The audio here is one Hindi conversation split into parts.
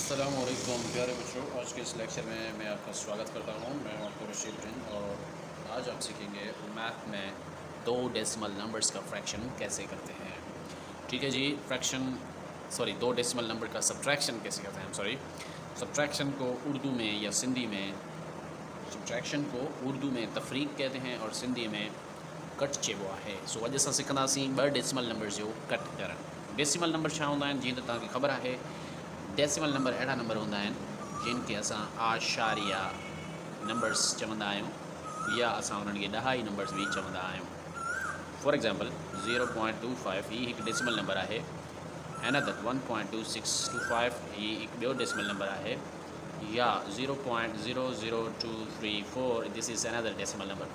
अस्सलामुअलैकुम प्यारे बच्चों, आज के इस लेक्चर में मैं आपका स्वागत करता हूँ। मैं आपको रशीद रिंद और आज आप सीखेंगे मैथ में दो डेसिमल नंबर्स का फ्रैक्शन कैसे करते हैं। ठीक है जी, दो डेसिमल नंबर का सब्ट्रैक्शन कैसे करते हैं। सब्ट्रैक्शन को उर्दू में या सिंधी में सब्ट्रैक्शन को उर्दू में तफरीक कहते हैं और सिंधी में कट चेबो है। सो वजह से सिखंदासीं ब डेसिमल नंबर जो कट करण। डेसिमल नंबर छा होंदा आहिनि, जीअं त तव्हांखे ख़बर आहे। डेसिमल नंबर अहिड़ा नंबर हूंदा आहिनि जिनखे असां आशारिया नंबर्स चवंदा आहियूं या असां उन्हनि खे ॾहाई नंबर्स भी चवंदा आहियूं। फॉर एग्ज़ाम्पल 0.25 ही हिकु डेसिमल नंबर आहे। अनदर 1.2625 ही हिकु ॿियो डेसिमल नंबर आहे। या 0.00234 this is another decimal number.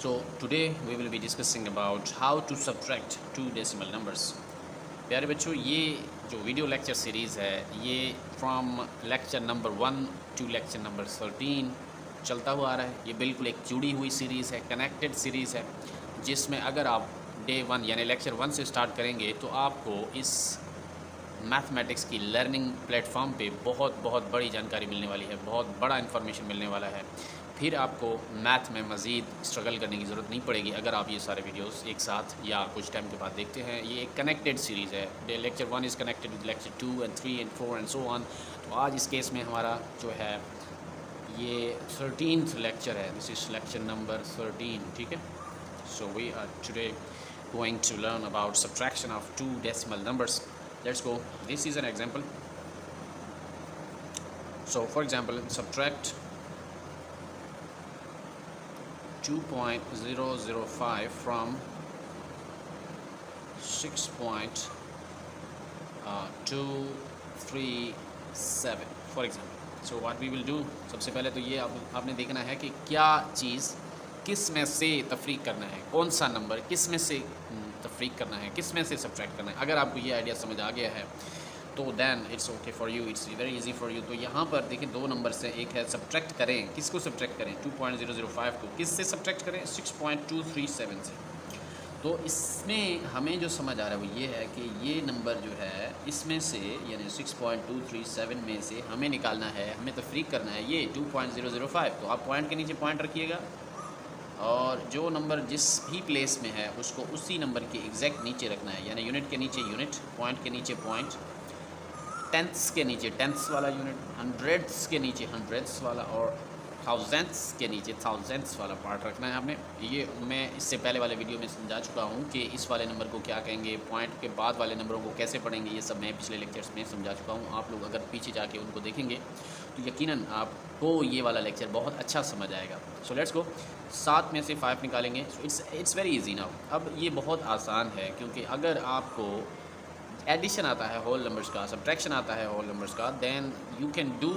So today we will be discussing about how to subtract two decimal numbers। प्यारे बच्चों, ये जो वीडियो लेक्चर सीरीज़ है ये from lecture number 1 to lecture number 13 चलता हुआ आ रहा है। ये बिल्कुल एक जुड़ी हुई सीरीज़ है, कनेक्टेड सीरीज़ है, जिसमें अगर आप डे 1 यानी लेक्चर 1 से स्टार्ट करेंगे तो आपको इस मैथमेटिक्स की लर्निंग प्लेटफॉर्म पे बहुत बड़ी जानकारी मिलने वाली है, बहुत बड़ा इन्फॉर्मेशन मिलने वाला है। फिर आपको मैथ में मज़ीद स्ट्रगल करने की ज़रूरत नहीं पड़ेगी अगर आप ये सारे वीडियोस एक साथ या कुछ टाइम के बाद देखते हैं। ये एक कनेक्टेड सीरीज़ है। Lecture 1 is connected with lecture 2 and 3 and 4 and so on. तो आज इस केस में हमारा जो है ये 13th लेक्चर है। This is lecture number 13। ठीक है। So we are today going to learn about subtraction of two decimal numbers. Let's go. This is an example. So for example subtract 2.005 from 6.237 for example. So what we will do, सबसे पहले तो ये आपने देखना है कि क्या चीज़ किस में से तफरीक करना है, कौन सा नंबर किस में से तफरीक करना है, किस में से सब्ट्रैक्ट करना है। अगर आपको ये आइडिया समझ आ गया है तो then it's okay for you, it's very easy for you. तो यहाँ पर देखिए दो नंबर से एक है, सब्ट्रैक्ट करें। किसको सब्ट्रैक्ट करें? 2.005 को किस से सब्ट्रैक्ट करें? 6.237 से। तो इसमें हमें जो समझ आ रहा है वो ये है कि ये नंबर जो है इसमें से यानी 6.237 में से हमें निकालना है, हमें तफरीक करना है ये 2.005। तो आप पॉइंट के नीचे पॉइंट रखिएगा और जो नंबर जिस भी प्लेस में है उसको उसी नंबर के एग्जैक्ट नीचे रखना है। यानी यूनिट के नीचे यूनिट, पॉइंट के नीचे पॉइंट, टेंथ्स के नीचे टेंथ्स वाला यूनिट, हंड्रेड्स के नीचे हंड्रेड्स वाला और थाउजेंड्स के नीचे थाउजेंड्स वाला पार्ट रखना है आपने। ये मैं इससे पहले वाले वीडियो में समझा चुका हूँ कि इस वाले नंबर को क्या कहेंगे, पॉइंट के बाद वाले नंबरों को कैसे पढ़ेंगे, ये सब मैं पिछले लेक्चर्स में समझा चुका हूँ। आप लोग अगर पीछे जाके उनको देखेंगे तो यकीनन आपको ये वाला लेक्चर बहुत अच्छा समझ आएगा। So let's go. 7 में से 5 निकालेंगे। So it's very easy now. अब ये बहुत आसान है क्योंकि अगर आपको एडिशन आता है होल नंबर्स का, सब्ट्रैक्शन आता है होल नंबर्स का, then you can do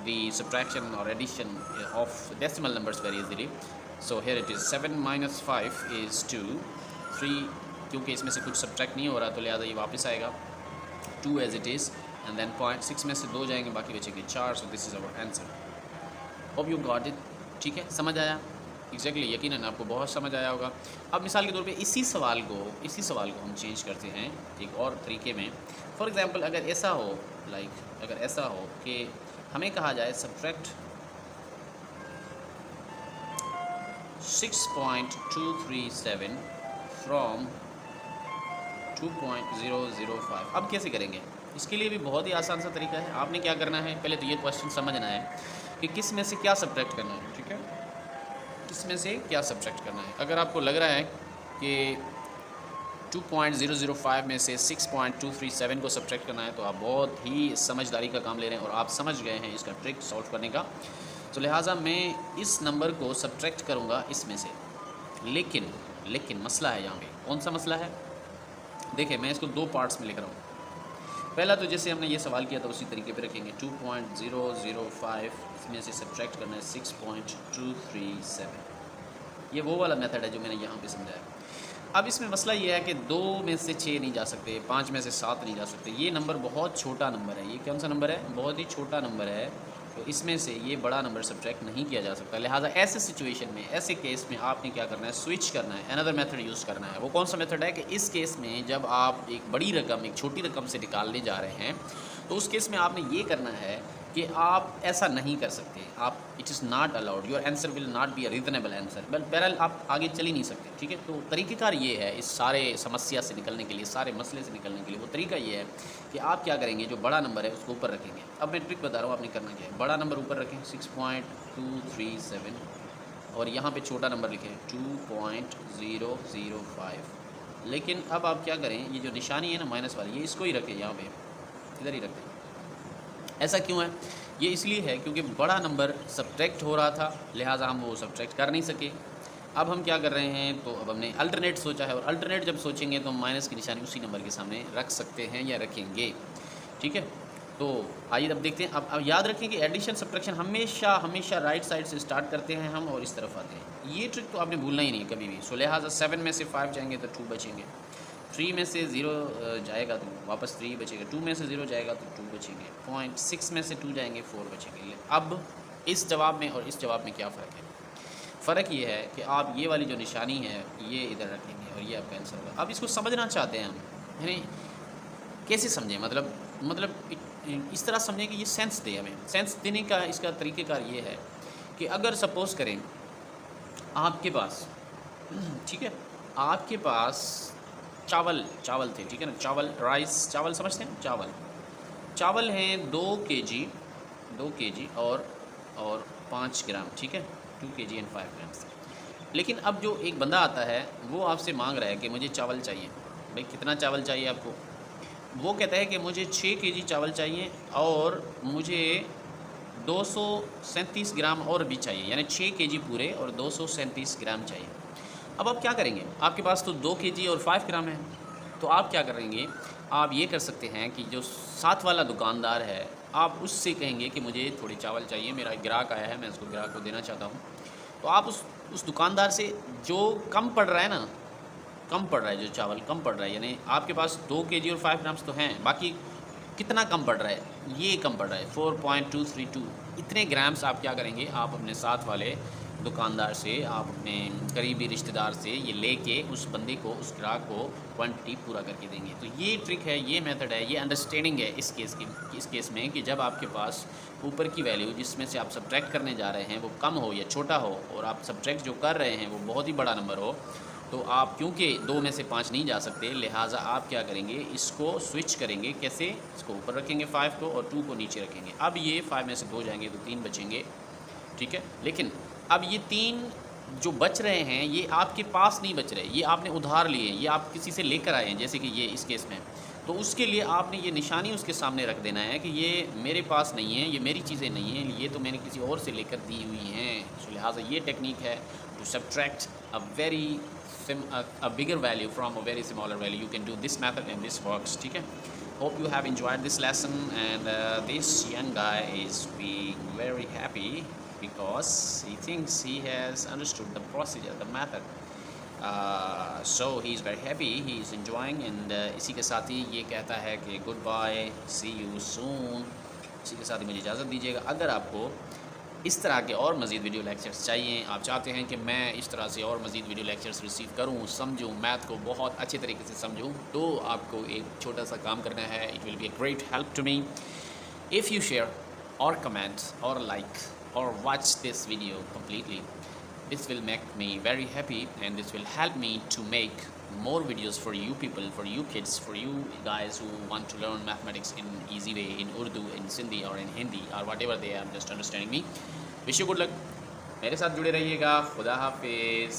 the subtraction और addition of decimal numbers very easily. So here it is 7 - 5 is 2, 3 क्योंकि इसमें से कुछ सब्ट्रैक्ट नहीं हो रहा तो लिहाजा ये वापस आएगा 2 as it is and then 0.6 में से 2 जाएंगे, बाकी बचेंगे 4। So this is our answer. Hope you got it. ठीक है, समझ आया? एग्जैक्टली, यकीनन आपको बहुत समझ आया होगा। अब मिसाल के तौर पे इसी सवाल को हम चेंज करते हैं एक और तरीके में। फॉर एग्जांपल अगर ऐसा हो अगर ऐसा हो कि हमें कहा जाए सब्ट्रैक्ट 6.237 फ्रॉम 2.005। अब कैसे करेंगे? इसके लिए भी बहुत ही आसान सा तरीका है। आपने क्या करना है, पहले तो ये क्वेश्चन समझना है कि किस में से क्या सब्ट्रैक्ट करना है। ठीक है, इसमें से क्या सब्ट्रैक्ट करना है। अगर आपको लग रहा है कि 2.005 में से 6.237 को सब्ट्रैक्ट करना है तो आप बहुत ही समझदारी का काम ले रहे हैं और आप समझ गए हैं इसका ट्रिक सॉल्व करने का। तो लिहाजा मैं इस नंबर को सब्ट्रैक्ट करूंगा इसमें से। लेकिन मसला है यहाँ पे। कौन सा मसला है? देखिए मैं इसको 2 पार्ट्स में लिख रहा हूँ। पहला तो जैसे हमने ये सवाल किया था उसी तरीके पे रखेंगे। 2.005 इसमें से सब्ट्रैक्ट करना है 6.237। ये वो वाला मेथड है जो मैंने यहाँ पे समझाया। अब इसमें मसला ये है कि 2 में से 6 नहीं जा सकते, 5 में से 7 नहीं जा सकते। ये नंबर बहुत छोटा नंबर है। ये कौन सा नंबर है? बहुत ही छोटा नंबर है। तो इसमें से ये बड़ा नंबर सब्ट्रैक्ट नहीं किया जा सकता। लिहाजा ऐसे सिचुएशन में, ऐसे केस में आपने क्या करना है, स्विच करना है, अनदर मेथड यूज़ करना है। वो कौन सा मेथड है कि इस केस में जब आप एक बड़ी रकम एक छोटी रकम से निकालने जा रहे हैं तो उस केस में आपने ये करना है कि आप ऐसा नहीं कर सकते, आप it is not allowed, your answer will not be a reasonable answer, बहरहाल आप आगे चल ही नहीं सकते। ठीक है, तो तरीक़ेकार ये है इस सारे समस्या से निकलने के लिए, सारे मसले से निकलने के लिए। वो तरीका ये है कि आप क्या करेंगे, जो बड़ा नंबर है उसको ऊपर रखेंगे। अब मैं ट्रिक बता रहा हूँ आपने करना क्या है। बड़ा नंबर ऊपर रखें 6.237 और यहाँ पे छोटा नंबर लिखें 2.005। लेकिन अब आप क्या करें, ये जो निशानी है ना माइनस वाली, ये इसको ही रखें, यहाँ पे इधर ही रखें। ऐसा क्यों है? ये इसलिए है क्योंकि बड़ा नंबर सब्ट्रैक्ट हो रहा था, लिहाजा हम वो सब्ट्रैक्ट कर नहीं सके। अब हम क्या कर रहे हैं, तो अब हमने अल्टरनेट सोचा है, और अल्टरनेट जब सोचेंगे तो हम माइनस की निशानी उसी नंबर के सामने रख सकते हैं या रखेंगे। ठीक है, तो आइए अब देखते हैं। अब याद रखें कि एडिशन सब्ट्रैक्शन हमेशा राइट साइड से स्टार्ट करते हैं हम और इस तरफ आते हैं। ये ट्रिक तो आपने भूलना ही नहीं कभी भी। सो लिहाजा 7 में से 5 जाएंगे तो 2 बचेंगे, 3 में से 0 जाएगा तो वापस 3 बचेगा, 2 में से 0 जाएगा तो 2 बचेंगे, 0.6 में से 2 जाएंगे 4 बचेंगे। अब इस जवाब में और इस जवाब में क्या फ़र्क है? फ़र्क ये है कि आप ये वाली जो निशानी है ये इधर रखेंगे और ये आपका आंसर होगा। अब इसको समझना चाहते हैं हम, यानी कैसे समझें, मतलब इस तरह समझें कि ये सेंस दे हमें। सेंस देने का इसका तरीक़ेकार ये है कि अगर सपोज़ करें आपके पास, ठीक है, आपके पास चावल थे, ठीक है ना, चावल, राइस, चावल समझते हैं, चावल हैं 2 kg और 5 ग्राम, ठीक है, 2 kg एंड 5 ग्राम्स। लेकिन अब जो एक बंदा आता है वो आपसे मांग रहा है कि मुझे चावल चाहिए। भाई कितना चावल चाहिए आपको? वो कहता है कि मुझे 6 kg चावल चाहिए और मुझे 237 ग्राम और भी चाहिए, यानी 6 kg पूरे और 237 ग्राम चाहिए। अब आप क्या करेंगे, आपके पास तो 2 kg और 5 ग्राम है, तो आप क्या करेंगे, आप ये कर सकते हैं कि जो साथ वाला दुकानदार है आप उससे कहेंगे कि मुझे थोड़े चावल चाहिए, मेरा एक ग्राहक आया है, मैं उसको ग्राहक को देना चाहता हूँ। तो आप उस दुकानदार से जो कम पड़ रहा है ना, कम पड़ रहा है, जो चावल कम पड़ रहा है, यानी आपके पास 2 kg और 5 ग्राम्स तो हैं, बाकी कितना कम पड़ रहा है, ये कम पड़ रहा है 4.232। इतने ग्राम्स आप क्या करेंगे, आप अपने साथ वाले दुकानदार से, आप अपने करीबी रिश्तेदार से ये लेके उस बंदे को, उस ग्राहक को क्वांटिटी पूरा करके देंगे। तो ये ट्रिक है, ये मेथड है, ये अंडरस्टैंडिंग है इस केस में कि जब आपके पास ऊपर की वैल्यू जिसमें से आप सब्ट्रैक्ट करने जा रहे हैं वो कम हो या छोटा हो, और आप सब्ट्रैक्ट जो कर रहे हैं वो बहुत ही बड़ा नंबर हो, तो आप क्योंकि 2 में से 5 नहीं जा सकते, लिहाजा आप क्या करेंगे, इसको स्विच करेंगे। कैसे? इसको ऊपर रखेंगे 5 को और 2 को नीचे रखेंगे। अब ये 5 में से 2 जाएंगे तो 3 बचेंगे, ठीक है। लेकिन अब ये 3 जो बच रहे हैं ये आपके पास नहीं बच रहे, ये आपने उधार लिए, ये आप किसी से लेकर आए हैं, जैसे कि ये इस केस में। तो उसके लिए आपने ये निशानी उसके सामने रख देना है कि ये मेरे पास नहीं है, ये मेरी चीज़ें नहीं हैं, ये तो मैंने किसी और से लेकर दी हुई हैं। तो लिहाजा ये टेक्निक है to subtract a bigger value from a very smaller value. You can do this method and this works, ठीक है। Hope you have enjoyed this lesson, and this young guy is being very happy because he thinks he has understood the procedure, the method. So he is very happy, he is enjoying, and इसी के साथ ही ये कहता है कि goodbye, see you soon। इसी के साथ ही मुझे इजाज़त दीजिएगा। अगर आपको इस तरह के और मज़ीद वीडियो लेक्चर्स चाहिए, आप चाहते हैं कि मैं इस तरह से और मज़ीद वीडियो लेक्चर्स रिसीव करूं, समझूं, मैथ को बहुत अच्छे तरीके से समझूं, तो आपको एक छोटा सा काम करना है। It will be a great help to me if you share और कमेंट और लाइक और watch this video completely. This will make me very happy, and this will help me to make more videos for you people, for you kids, for you guys who want to learn mathematics in easy way, in Urdu, in Sindhi or in Hindi or whatever they are just understanding me. Wish you good luck. मेरे साथ जुड़े रहिएगा। खुदा हाफिज़।